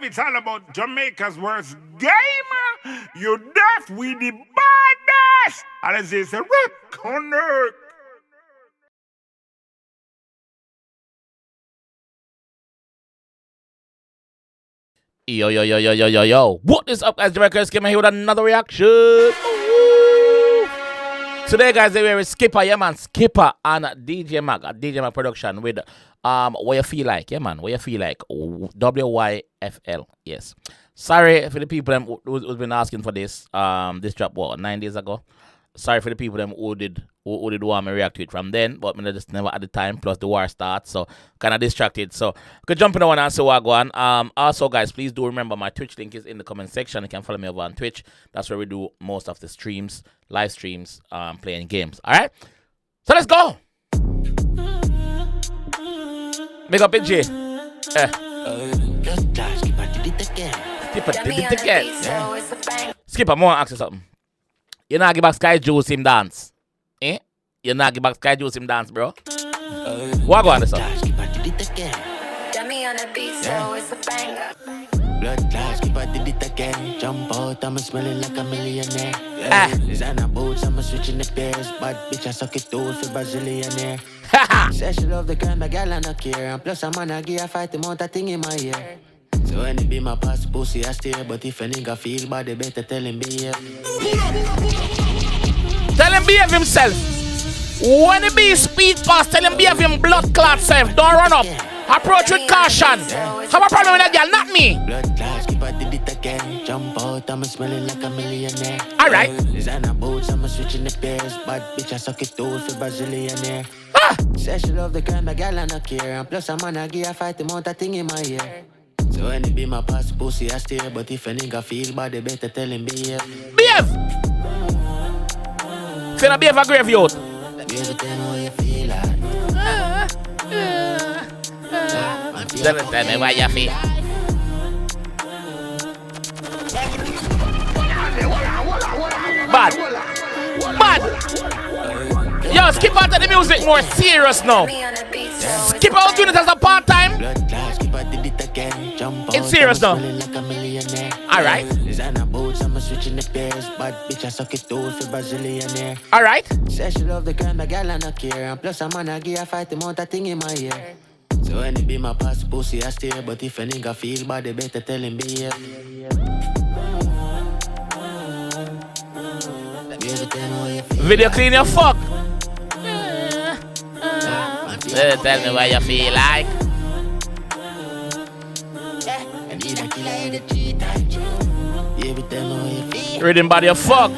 it's all about Jamaica's worst game. You deaf, we the baddest. And as it's a reconnect. Yo. What is up, guys? Jamaica Skippa here with another reaction. Ooh. Today, guys, we're with Skippa, yeah, man. Skippa and 𝐑𝐄𝐂𝐓𝐿 production with What You Feel Like, yeah, man. What You Feel Like, WYFL, yes. Sorry for the people who's been asking for this. This dropped, 9 days ago. Sorry for the people who did want me react to it from then, but I just never had the time, plus the war starts, so kind of distracted. So, could jump in the one and see what I go on. Also, guys, please do remember my Twitch link is in the comment section. You can follow me over on Twitch. That's where we do most of the streams, live streams, playing games. All right? So, let's go! Make up J. Skippa did it again. Skippa, more ask you something. You not give back Sky Juice him dance. Eh? You not give back Sky Juice him dance, bro. What go on this song? Blood class, Skippa did it again. Jump out, I'm smelling like a millionaire. Designer boots, I'm switching the pairs. Bad bitch, I suck it too for Brazilianaire. Say she love the kind of girl I no care. And plus, I'm gonna give a fight amount of thing in my ear. So when it be my past pussy, I stay. But if a nigga feel bad, they better tell him behave. Tell him behave himself. When he be speed pass, tell him behave him blood clot self. Don't run up. Approach with caution. Have a problem with that girl, not me. Blood class, Skippa did it again. Jump out, I'm smelling like a millionaire. Alright. Designer boots, I'm switching the pairs. Bad bitch, I suck it too for Brazilianaire. Say she love the kind of girl I no care. And plus, I'm gonna give a fight amount of thing in my ear. So when it be my past pussy, I stay. But if a nigga feel bad, they better tell him behave. Behave! Finna behave a grave youth. Behave, tell me what you feel like. Tell me what you feel. Bad. Yo, Skippa take the music more serious now. Skippa was doing it as a part-time. It's serious now. Alright. Alright. Say she love the kind of girl I no care. And plus I'm gonna give a fight amount of thing in my ear. So when it be my past pussy, I stay. But if a nigga feel bad, they better tell him behave. Video clean your fuck. Tell me what you feel like. Reading body of fuck.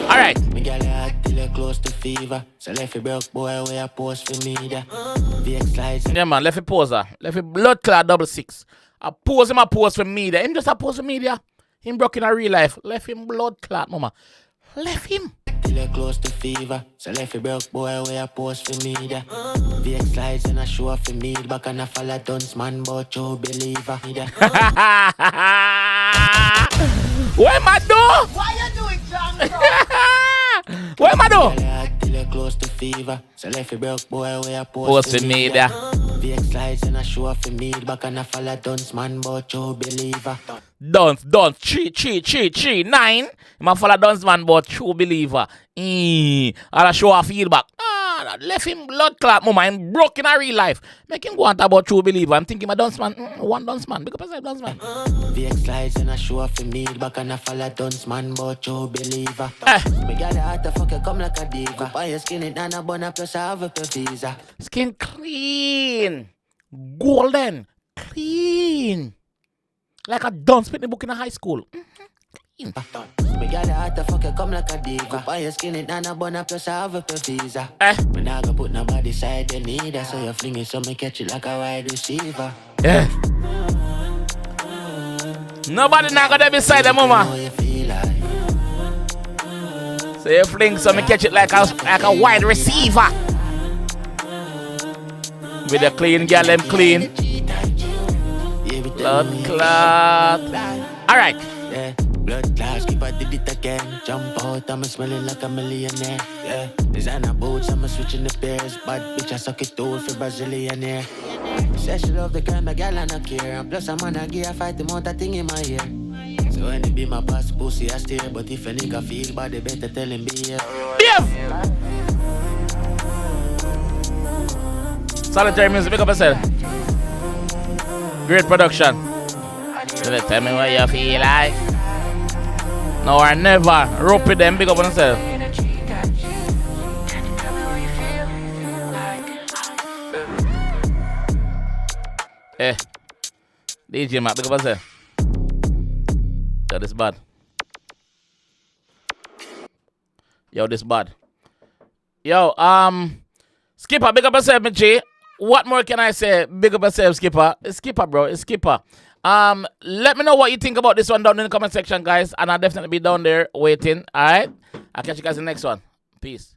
Alright. Close to fever. So left it broke boy where I post for me. Yeah man, left it pose her. Left it blood clot 66. I pose him a post for media. Him just a post for media. Him broke in a real life. Left him blood clot, mama. Left him. Close to fever. So left it broke boy where I post for me. VX slides and I show off for me. Back and I follow dunce man, but you believer. What am I doing? Why you doing, John? What am I doing? Close to fever. So left it broke boy where I Post for me there. VX slides and I show off for me. Back and I follow dunce man, but you believer. Dunce, 3, 9. I'm follow dunce man, but true believer. And I show off feedback. Left him blood clot, mama. I'm broke in a real life. Make him go on about true believer. I'm thinking my dunce man, one dunce man. Because I dunce man. VX slides and I show off for me. Back and I follow dunce man, but you believer. Me got the heart to fuck you come like a diva. Buy your skin it and a bun up plus I have a visa. Skin clean, golden, clean, like a dunce spit in the book in a high school. Me got the heart to fuck you come like a diva. Buy your skin it and a bun up plus I have a visa. Me not gonna put nobody side you need her. So you fling it so me catch it like a wide receiver. Yeah. Nobody not gonna be beside the mama. So you fling so me catch it like a wide receiver. With a clean girl, them clean. Blood clot. Alright. Yeah. Blood class, Skippa did it again. Jump out, I'm smelling like a millionaire. Yeah. Designer boots, I'm switching the pairs. Bad bitch, I suck it too for Brazilianaire. Say she love the kind of girl I not care. And plus I'm gonna give a fight the amount of thing in my ear. So when it be my past pussy I stay. But if a nigga feel bad they better tell him be here. Yeah. Solitary music, pick up yourself. Great production. Tell me what you feel like. No or never. Rope with them, big up on yourself. Eh. DJ Mac, big up yourself. Yo, this bad. Yo, this bad. Yo, Skippa, big up yourself, G. What more can I say? Big up yourself, Skippa. It's Skippa, bro. It's Skippa. Let me know what you think about this one down in the comment section, guys. And I'll definitely be down there waiting. Alright? I'll catch you guys in the next one. Peace.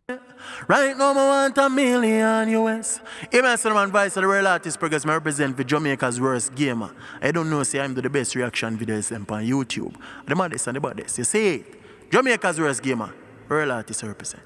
Right now, I want $1 million US. Even as I'm vice of the world artist progress, I represent for Jamaica's worst gamer. I don't know, say I'm the best reaction videos on YouTube. The maddest and the baddest. You see it? Jamaica's worst gamer. World artist represent.